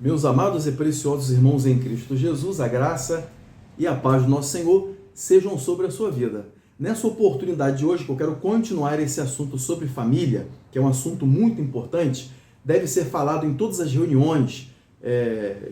Meus amados e preciosos irmãos em Cristo Jesus, a graça e a paz do nosso Senhor sejam sobre a sua vida. Nessa oportunidade de hoje, que eu quero continuar esse assunto sobre família, que é um assunto muito importante, deve ser falado em todas as reuniões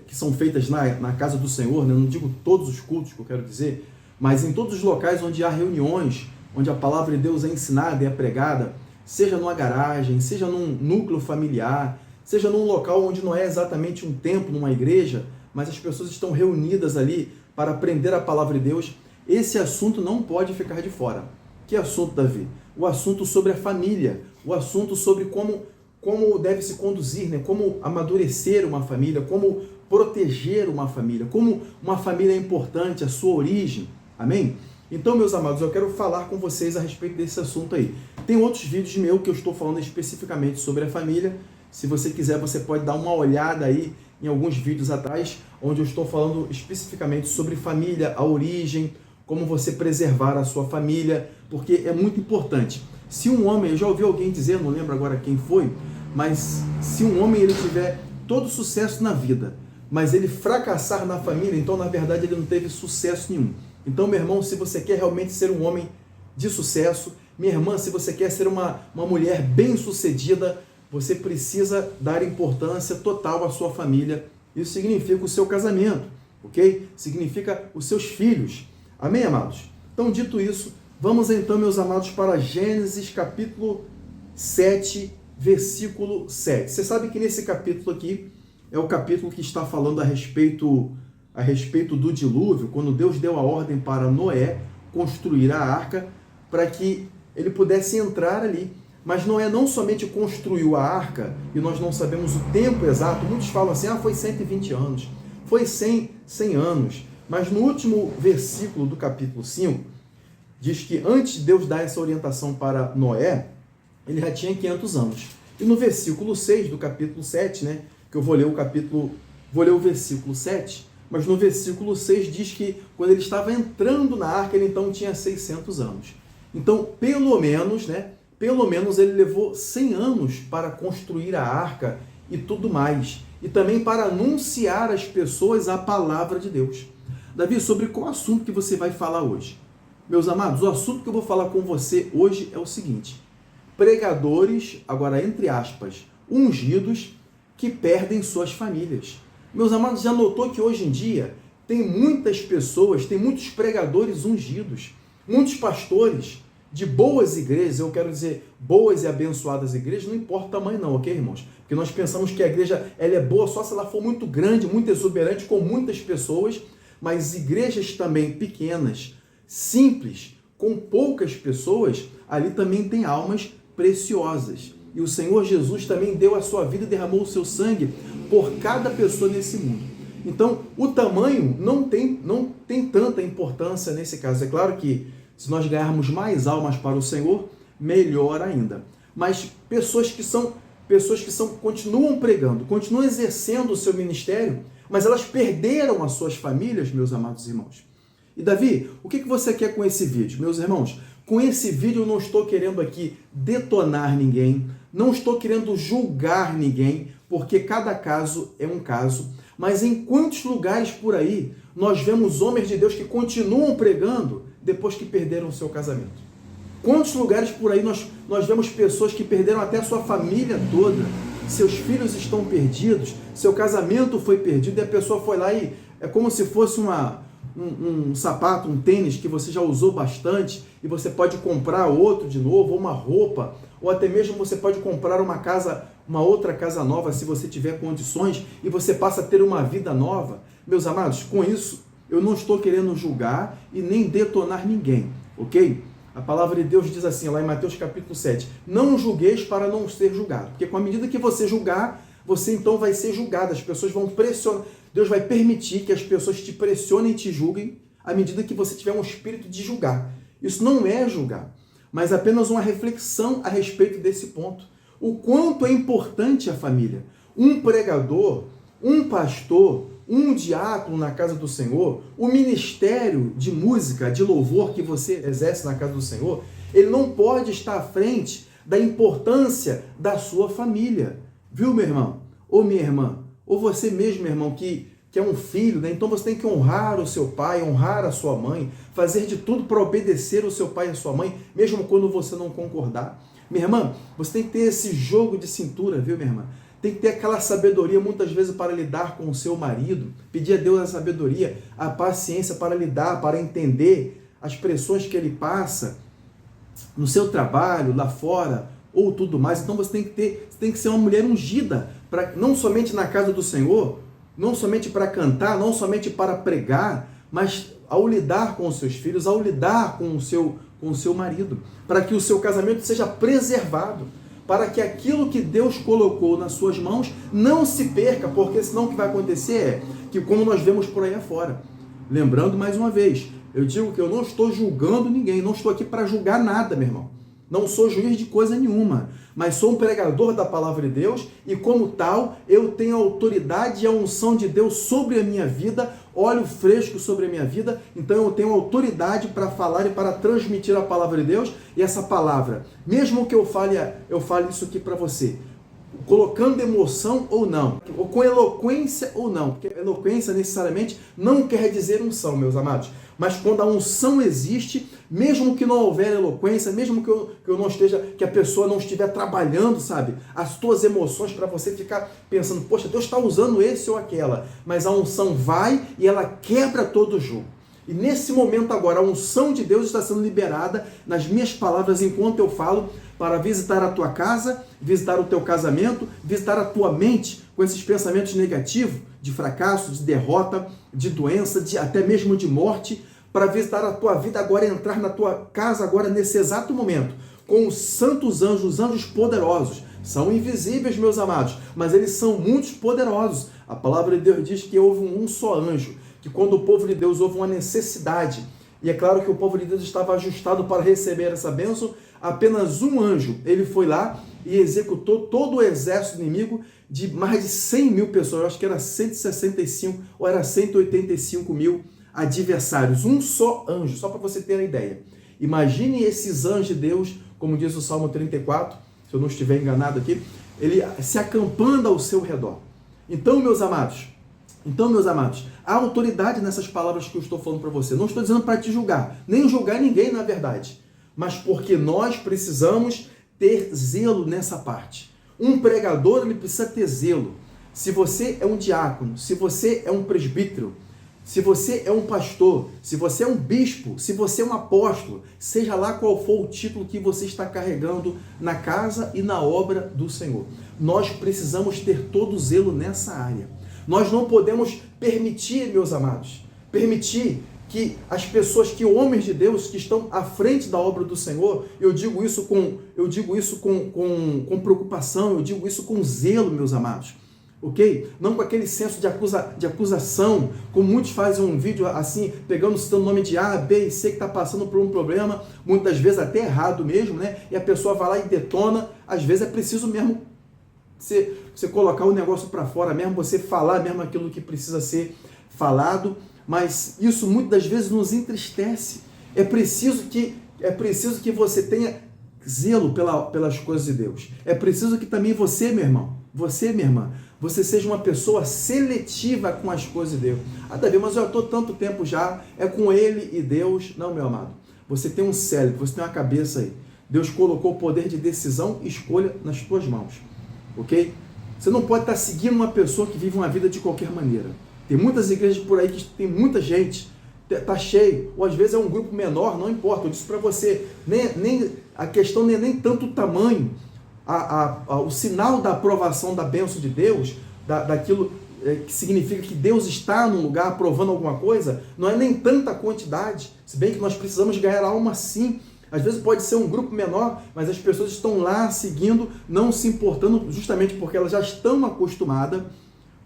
que são feitas na casa do Senhor, né? Não digo todos os cultos que eu quero dizer, mas em todos os locais onde há reuniões, onde a palavra de Deus é ensinada e é pregada, seja numa garagem, seja num núcleo familiar, seja num local onde não é exatamente um templo, numa igreja, mas as pessoas estão reunidas ali para aprender a palavra de Deus, esse assunto não pode ficar de fora. Que assunto, Davi? O assunto sobre a família, o assunto sobre como deve se conduzir, né? Como amadurecer uma família, como proteger uma família, como uma família é importante, a sua origem. Amém? Então, meus amados, eu quero falar com vocês a respeito desse assunto aí. Tem outros vídeos meus que eu estou falando especificamente sobre a família. Se você quiser, você pode dar uma olhada aí em alguns vídeos atrás, onde eu estou falando especificamente sobre família, a origem, como você preservar a sua família, porque é muito importante. Se um homem, eu já ouvi alguém dizer, não lembro agora quem foi, mas se um homem ele tiver todo sucesso na vida, mas ele fracassar na família, então na verdade ele não teve sucesso nenhum. Então, meu irmão, se você quer realmente ser um homem de sucesso, minha irmã, se você quer ser uma mulher bem-sucedida, você precisa dar importância total à sua família. Isso significa o seu casamento, ok? Significa os seus filhos. Amém, amados? Então, dito isso, vamos então, meus amados, para Gênesis capítulo 7, versículo 7. Você sabe que nesse capítulo aqui é o capítulo que está falando a respeito do dilúvio, quando Deus deu a ordem para Noé construir a arca para que ele pudesse entrar ali. Mas Noé não somente construiu a arca, e nós não sabemos o tempo exato, muitos falam assim, foi 120 anos, foi 100 anos, mas no último versículo do capítulo 5, diz que antes de Deus dar essa orientação para Noé, ele já tinha 500 anos. E no versículo 6 do capítulo 7, né, que eu vou ler o versículo 7, mas no versículo 6 diz que quando ele estava entrando na arca, ele então tinha 600 anos. Então, pelo menos ele levou 100 anos para construir a arca e tudo mais. E também para anunciar às pessoas a palavra de Deus. Davi, sobre qual assunto que você vai falar hoje? Meus amados, o assunto que eu vou falar com você hoje é o seguinte. Pregadores, agora entre aspas, ungidos, que perdem suas famílias. Meus amados, já notou que hoje em dia tem muitas pessoas, tem muitos pregadores ungidos, muitos pastores de boas igrejas, eu quero dizer boas e abençoadas igrejas, não importa o tamanho não, ok, irmãos? Porque nós pensamos que a igreja ela é boa só se ela for muito grande, muito exuberante, com muitas pessoas, mas igrejas também pequenas, simples, com poucas pessoas, ali também tem almas preciosas. E o Senhor Jesus também deu a sua vida e derramou o seu sangue por cada pessoa nesse mundo. Então, o tamanho não tem tanta importância nesse caso. É claro que se nós ganharmos mais almas para o Senhor, melhor ainda. Mas pessoas que continuam pregando, continuam exercendo o seu ministério, mas elas perderam as suas famílias, meus amados irmãos. E Davi, o que você quer com esse vídeo? Meus irmãos, com esse vídeo eu não estou querendo aqui detonar ninguém, não estou querendo julgar ninguém, porque cada caso é um caso. Mas em quantos lugares por aí nós vemos homens de Deus que continuam pregando depois que perderam o seu casamento? Quantos lugares por aí nós vemos pessoas que perderam até a sua família toda, seus filhos estão perdidos, seu casamento foi perdido e a pessoa foi lá e é como se fosse um sapato, um tênis que você já usou bastante e você pode comprar outro de novo, ou uma roupa, ou até mesmo você pode comprar uma outra casa nova se você tiver condições e você passa a ter uma vida nova. Meus amados, com isso eu não estou querendo julgar e nem detonar ninguém, ok? A palavra de Deus diz assim, lá em Mateus capítulo 7, não julgueis para não ser julgado, porque com a medida que você julgar, você então vai ser julgado, as pessoas vão pressionar, Deus vai permitir que as pessoas te pressionem e te julguem à medida que você tiver um espírito de julgar. Isso não é julgar, mas apenas uma reflexão a respeito desse ponto. O quanto é importante a família. Um pregador, um pastor, um diácono na casa do Senhor, o ministério de música, de louvor que você exerce na casa do Senhor, ele não pode estar à frente da importância da sua família. Viu, meu irmão? Ou minha irmã? Ou você mesmo, meu irmão, que é um filho, né? Então você tem que honrar o seu pai, honrar a sua mãe, fazer de tudo para obedecer o seu pai e a sua mãe, mesmo quando você não concordar. Minha irmã, você tem que ter esse jogo de cintura, viu, minha irmã? Tem que ter aquela sabedoria muitas vezes para lidar com o seu marido, pedir a Deus a sabedoria, a paciência para lidar, para entender as pressões que ele passa no seu trabalho, lá fora, ou tudo mais. Então você tem que ser uma mulher ungida, não somente na casa do Senhor, não somente para cantar, não somente para pregar, mas ao lidar com os seus filhos, ao lidar com o seu marido, para que o seu casamento seja preservado, para que aquilo que Deus colocou nas suas mãos não se perca, porque senão o que vai acontecer é que, como nós vemos por aí afora, lembrando mais uma vez, eu digo que eu não estou julgando ninguém, não estou aqui para julgar nada, meu irmão. Não sou juiz de coisa nenhuma, mas sou um pregador da palavra de Deus e, como tal, eu tenho a autoridade e a unção de Deus sobre a minha vida, óleo fresco sobre a minha vida, então eu tenho autoridade para falar e para transmitir a palavra de Deus, e essa palavra, mesmo que eu fale isso aqui para você, colocando emoção ou não, ou com eloquência ou não, porque eloquência necessariamente não quer dizer unção, meus amados, mas quando a unção existe, mesmo que não houver eloquência, mesmo que eu não esteja, que a pessoa não estiver trabalhando, sabe, as tuas emoções para você ficar pensando, poxa, Deus está usando esse ou aquela, mas a unção vai e ela quebra todo o jugo. E nesse momento agora, a unção de Deus está sendo liberada nas minhas palavras enquanto eu falo, para visitar a tua casa, visitar o teu casamento, visitar a tua mente com esses pensamentos negativos, de fracasso, de derrota, de doença, até mesmo de morte, para visitar a tua vida agora, entrar na tua casa agora nesse exato momento, com os santos anjos, os anjos poderosos. São invisíveis, meus amados, mas eles são muito poderosos. A palavra de Deus diz que houve um só anjo, que quando o povo de Deus houve uma necessidade, e é claro que o povo de Deus estava ajustado para receber essa bênção, apenas um anjo, ele foi lá e executou todo o exército inimigo de mais de 100 mil pessoas, eu acho que era 165 ou era 185 mil adversários, um só anjo, só para você ter uma ideia. Imagine esses anjos de Deus, como diz o Salmo 34, se eu não estiver enganado aqui, ele se acampando ao seu redor. Então, meus amados, há autoridade nessas palavras que eu estou falando para você. Não estou dizendo para te julgar, nem julgar ninguém na verdade, mas porque nós precisamos ter zelo nessa parte. Um pregador, ele precisa ter zelo. Se você é um diácono, se você é um presbítero, se você é um pastor, se você é um bispo, se você é um apóstolo, seja lá qual for o título que você está carregando na casa e na obra do Senhor, nós precisamos ter todo o zelo nessa área. Nós não podemos permitir, meus amados, que as pessoas, que homens de Deus que estão à frente da obra do Senhor, eu digo isso com preocupação, eu digo isso com zelo, meus amados, ok? Não com aquele senso de acusação, como muitos fazem um vídeo assim, citando o nome de A, B e C que está passando por um problema, muitas vezes até errado mesmo, né? E a pessoa vai lá e detona. Às vezes é preciso mesmo você colocar o negócio para fora mesmo, você falar mesmo aquilo que precisa ser falado, mas isso muitas das vezes nos entristece. É preciso que você tenha zelo pelas coisas de Deus. É preciso que também você, meu irmão, você, minha irmã, você seja uma pessoa seletiva com as coisas de Deus. Ah, Davi, mas eu estou tanto tempo já, é com Ele e Deus. Não, meu amado, você tem um cérebro, você tem uma cabeça aí. Deus colocou o poder de decisão e escolha nas tuas mãos. Ok? Você não pode estar seguindo uma pessoa que vive uma vida de qualquer maneira. Tem muitas igrejas por aí que tem muita gente, está cheio, ou às vezes é um grupo menor, não importa, eu disse para você, a questão não é nem tanto o tamanho, o sinal da aprovação da bênção de Deus, daquilo que significa que Deus está num lugar aprovando alguma coisa, não é nem tanta quantidade, se bem que nós precisamos ganhar alma sim. Às vezes pode ser um grupo menor, mas as pessoas estão lá seguindo, não se importando, justamente porque elas já estão acostumadas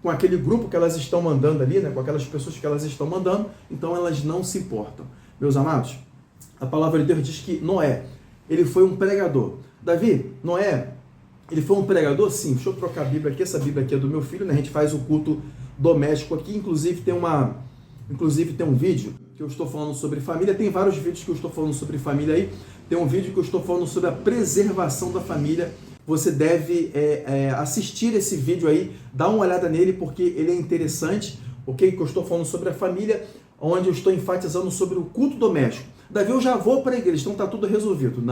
com aquele grupo que elas estão mandando ali, né? Com aquelas pessoas que elas estão mandando, então elas não se importam. Meus amados, a palavra de Deus diz que Noé, ele foi um pregador. Davi, Noé, ele foi um pregador? Sim. Deixa eu trocar a Bíblia aqui, essa Bíblia aqui é do meu filho, né? A gente faz o culto doméstico aqui, inclusive tem um vídeo que eu estou falando sobre família, tem vários vídeos que eu estou falando sobre família aí, tem um vídeo que eu estou falando sobre a preservação da família, você deve assistir esse vídeo aí, dá uma olhada nele, porque ele é interessante, ok? Que eu estou falando sobre a família, onde eu estou enfatizando sobre o culto doméstico. Davi, eu já vou para a igreja, então está tudo resolvido.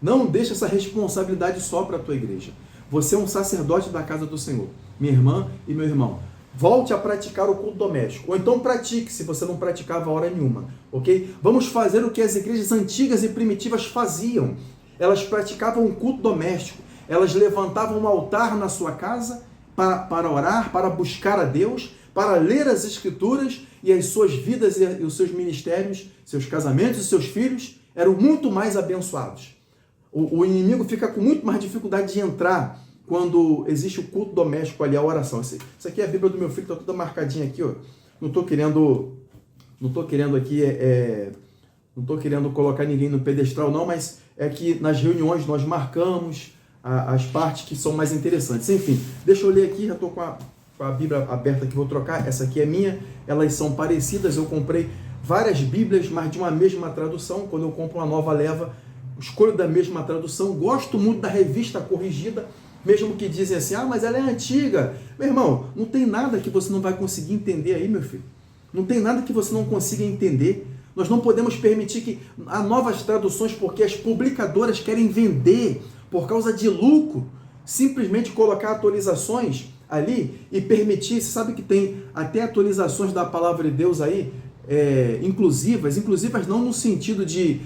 Não deixa essa responsabilidade só para a tua igreja. Você é um sacerdote da casa do Senhor. Minha irmã e meu irmão, volte a praticar o culto doméstico. Ou então pratique, se você não praticava hora nenhuma. Ok? Vamos fazer o que as igrejas antigas e primitivas faziam. Elas praticavam um culto doméstico. Elas levantavam um altar na sua casa para orar, para buscar a Deus, para ler as Escrituras, e as suas vidas e os seus ministérios, seus casamentos e seus filhos eram muito mais abençoados. O inimigo fica com muito mais dificuldade de entrar quando existe o culto doméstico ali, a oração. Isso aqui é a Bíblia do meu filho, está toda marcadinha aqui, ó. Não estou querendo colocar ninguém no pedestral, não, mas é que nas reuniões nós marcamos as partes que são mais interessantes. Enfim, deixa eu ler aqui, já estou com a Bíblia aberta que vou trocar, essa aqui é minha, elas são parecidas, eu comprei várias Bíblias, mas de uma mesma tradução. Quando eu compro uma nova leva, escolho da mesma tradução, gosto muito da Revista Corrigida, mesmo que dizem assim, mas ela é antiga. Meu irmão, não tem nada que você não vai conseguir entender aí, meu filho. Não tem nada que você não consiga entender. Nós não podemos permitir que há novas traduções, porque as publicadoras querem vender por causa de lucro, simplesmente colocar atualizações ali e permitir. Você sabe que tem até atualizações da palavra de Deus aí, inclusivas não no sentido de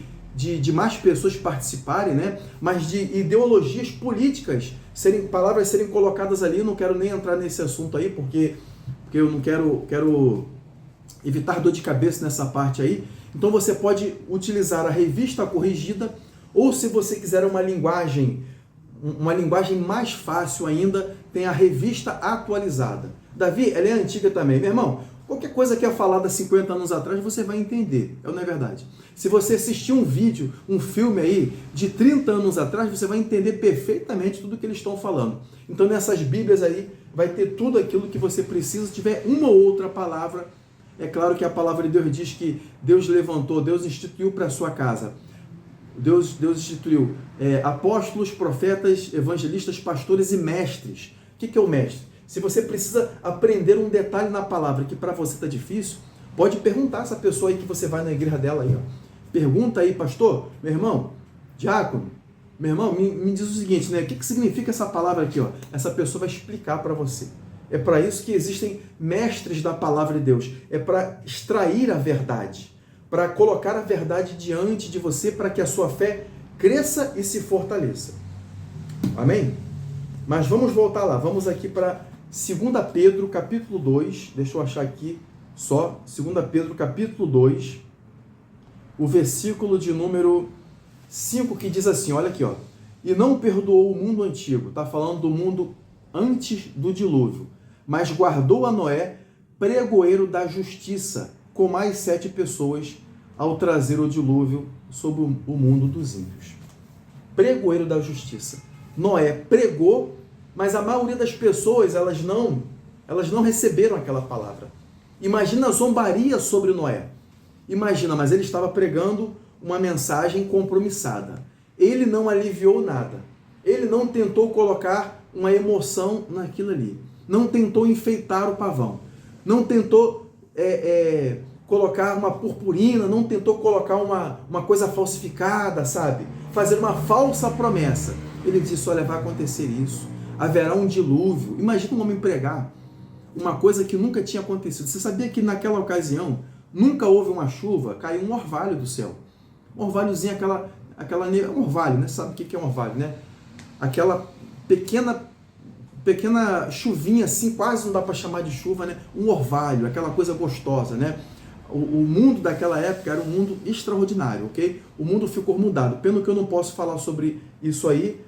mais pessoas participarem, né? Mas de ideologias políticas, palavras serem colocadas ali. Eu não quero nem entrar nesse assunto aí, porque eu não quero evitar dor de cabeça nessa parte aí. Então você pode utilizar a Revista Corrigida, ou se você quiser uma linguagem mais fácil ainda, tem a Revista Atualizada. Davi, ela é antiga também. Meu irmão, qualquer coisa que é falada 50 anos atrás, você vai entender, não é verdade? Se você assistir um vídeo, um filme aí de 30 anos atrás, você vai entender perfeitamente tudo que eles estão falando. Então nessas Bíblias aí, vai ter tudo aquilo que você precisa. Se tiver uma ou outra palavra, é claro que a palavra de Deus diz que Deus levantou, Deus instituiu para a sua casa. Deus instituiu apóstolos, profetas, evangelistas, pastores e mestres. O que é o mestre? Se você precisa aprender um detalhe na palavra que para você está difícil, pode perguntar a essa pessoa aí que você vai na igreja dela aí, ó. Pergunta aí, pastor, meu irmão, diácono, meu irmão, me diz o seguinte, né? O que significa essa palavra aqui, ó? Essa pessoa vai explicar para você. É para isso que existem mestres da palavra de Deus. É para extrair a verdade, para colocar a verdade diante de você, para que a sua fé cresça e se fortaleça. Amém? Mas vamos voltar lá, vamos aqui para 2 Pedro, capítulo 2, deixa eu achar aqui só, 2 Pedro, capítulo 2, o versículo de número 5, que diz assim, olha aqui, ó, e não perdoou o mundo antigo, está falando do mundo antes do dilúvio, mas guardou a Noé, pregoeiro da justiça, com mais 7 pessoas, ao trazer o dilúvio sobre o mundo dos ímpios. Pregoeiro da justiça. Noé pregou, mas a maioria das pessoas, elas não receberam aquela palavra. Imagina a zombaria sobre Noé. Imagina, mas ele estava pregando uma mensagem compromissada. Ele não aliviou nada. Ele não tentou colocar uma emoção naquilo ali. Não tentou enfeitar o pavão. Não tentou colocar uma purpurina, não tentou colocar uma coisa falsificada, sabe? Fazer uma falsa promessa. Ele disse, olha, vai acontecer isso. Haverá um dilúvio. Imagina um homem pregar uma coisa que nunca tinha acontecido. Você sabia que naquela ocasião nunca houve uma chuva? Caiu um orvalho do céu. Um orvalhozinho, um orvalho, né? Sabe o que é um orvalho, né? Aquela pequena chuvinha assim, quase não dá para chamar de chuva, né? Um orvalho, aquela coisa gostosa, né? O mundo daquela época era um mundo extraordinário, ok? O mundo ficou mudado. Pena que eu não posso falar sobre isso aí,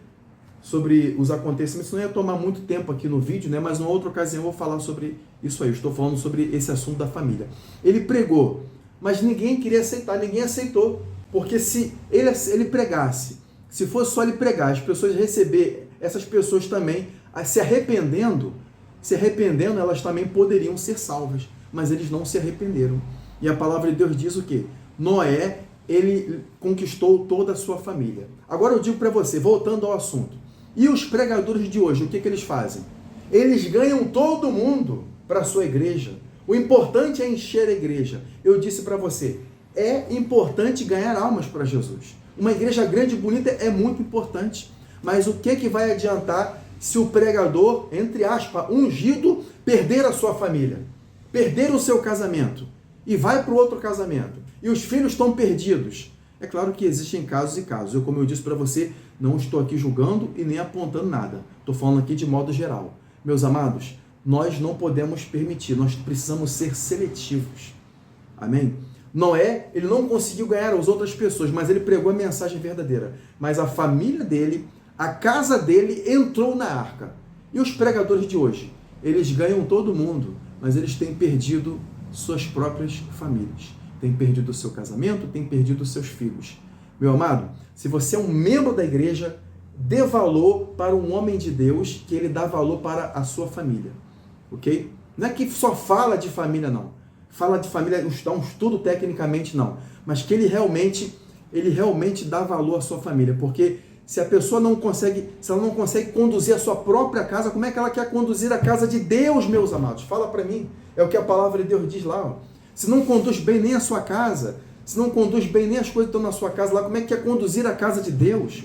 sobre os acontecimentos, não ia tomar muito tempo aqui no vídeo, né? Mas numa outra ocasião eu vou falar sobre isso aí. Eu estou falando sobre esse assunto da família. Ele pregou, mas ninguém queria aceitar, ninguém aceitou. Porque se ele pregasse, se fosse só ele pregar, as pessoas receber, essas pessoas também, se arrependendo, elas também poderiam ser salvas. Mas eles não se arrependeram. E a palavra de Deus diz o quê? Noé, ele conquistou toda a sua família. Agora eu digo para você, voltando ao assunto, E os pregadores de hoje, o que eles fazem? Eles ganham todo mundo para a sua igreja. O importante é encher a igreja. Eu disse para você, é importante ganhar almas para Jesus. Uma igreja grande e bonita é muito importante. Mas o que vai adiantar se o pregador, entre aspas, ungido, perder a sua família, perder o seu casamento e vai para o outro casamento e os filhos estão perdidos? É claro que existem casos e casos. Como eu disse para você, não estou aqui julgando e nem apontando nada. Estou falando aqui de modo geral. Meus amados, nós não podemos permitir, nós precisamos ser seletivos. Amém? Noé, ele não conseguiu ganhar as outras pessoas, mas ele pregou a mensagem verdadeira. Mas a família dele, a casa dele entrou na arca. E os pregadores de hoje? Eles ganham todo mundo, mas eles têm perdido suas próprias famílias. Têm perdido o seu casamento, têm perdido os seus filhos. Meu amado, se você é um membro da igreja, dê valor para um homem de Deus, que ele dá valor para a sua família. Ok? Não é que só fala de família, não. Fala de família, dá um estudo tecnicamente, não. Mas que ele realmente dá valor à sua família. Porque se a pessoa não consegue conduzir a sua própria casa, como é que ela quer conduzir a casa de Deus, meus amados? Fala para mim. É o que a palavra de Deus diz lá. Ó. Se não conduz bem nem a sua casa, se não conduz bem nem as coisas que estão na sua casa lá, como é que quer conduzir a casa de Deus?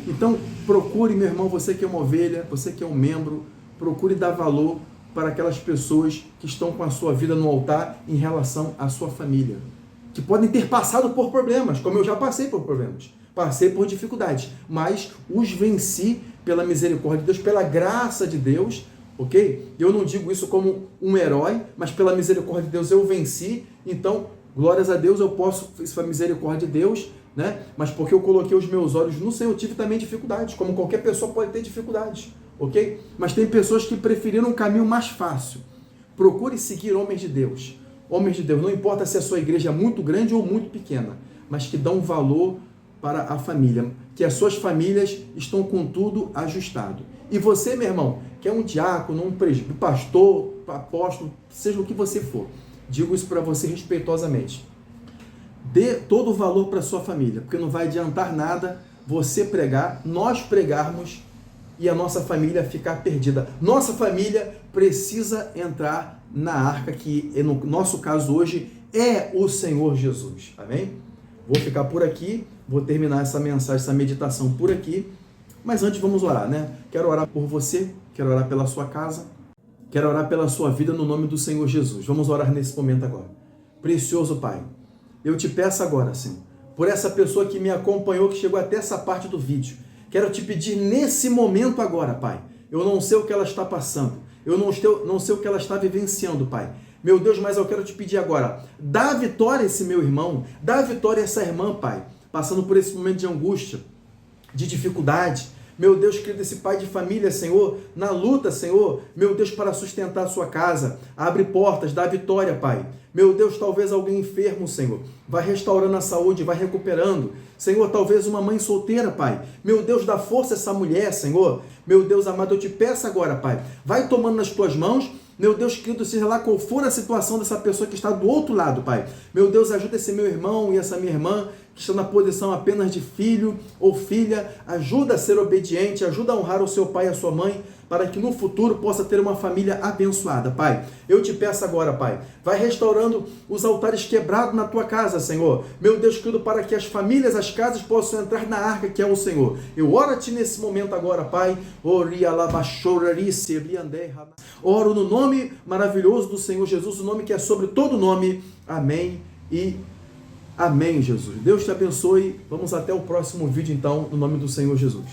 Então, procure, meu irmão, você que é uma ovelha, você que é um membro, procure dar valor para aquelas pessoas que estão com a sua vida no altar em relação à sua família, que podem ter passado por problemas, como eu já passei por problemas, passei por dificuldades, mas os venci pela misericórdia de Deus, pela graça de Deus, ok? Eu não digo isso como um herói, mas pela misericórdia de Deus eu venci, então, glórias a Deus, eu posso, isso foi a misericórdia de Deus, né? Mas porque eu coloquei os meus olhos no Senhor, eu tive também dificuldades, como qualquer pessoa pode ter dificuldades. Ok? Mas tem pessoas que preferiram um caminho mais fácil. Procure seguir homens de Deus. Homens de Deus, não importa se a sua igreja é muito grande ou muito pequena, mas que dão valor para a família, que as suas famílias estão com tudo ajustado. E você, meu irmão, que é um diácono, um pastor, apóstolo, seja o que você for, digo isso para você respeitosamente. Dê todo o valor para a sua família, porque não vai adiantar nada você pregar, nós pregarmos, e a nossa família ficar perdida. Nossa família precisa entrar na arca, que no nosso caso hoje é o Senhor Jesus. Amém? Vou ficar por aqui, vou terminar essa mensagem, essa meditação por aqui, mas antes vamos orar, né? Quero orar por você, quero orar pela sua casa, quero orar pela sua vida no nome do Senhor Jesus. Vamos orar nesse momento agora. Precioso Pai, eu te peço agora, Senhor, por essa pessoa que me acompanhou, que chegou até essa parte do vídeo, quero te pedir nesse momento agora, Pai. Eu não sei o que ela está passando. Eu não sei o que ela está vivenciando, Pai. Meu Deus, mas eu quero te pedir agora. Dá vitória a esse meu irmão. Dá vitória a essa irmã, Pai. Passando por esse momento de angústia, de dificuldade. Meu Deus, querido, esse pai de família, Senhor, na luta, Senhor, meu Deus, para sustentar a sua casa. Abre portas, dá vitória, Pai. Meu Deus, talvez alguém enfermo, Senhor, vai restaurando a saúde, vai recuperando. Senhor, talvez uma mãe solteira, Pai. Meu Deus, dá força a essa mulher, Senhor. Meu Deus amado, eu te peço agora, Pai. Vai tomando nas tuas mãos. Meu Deus querido, seja lá qual for a situação dessa pessoa que está do outro lado, Pai. Meu Deus, ajuda esse meu irmão e essa minha irmã que está na posição apenas de filho ou filha. Ajuda a ser obediente, ajuda a honrar o seu pai e a sua mãe, para que no futuro possa ter uma família abençoada, Pai. Eu te peço agora, Pai, vai restaurando os altares quebrados na tua casa, Senhor. Meu Deus querido, para que as famílias, as casas possam entrar na arca que é o Senhor. Eu oro a Ti nesse momento agora, Pai. Oro no nome maravilhoso do Senhor Jesus, o nome que é sobre todo nome. Amém e amém, Jesus. Deus te abençoe. Vamos até o próximo vídeo, então, no nome do Senhor Jesus.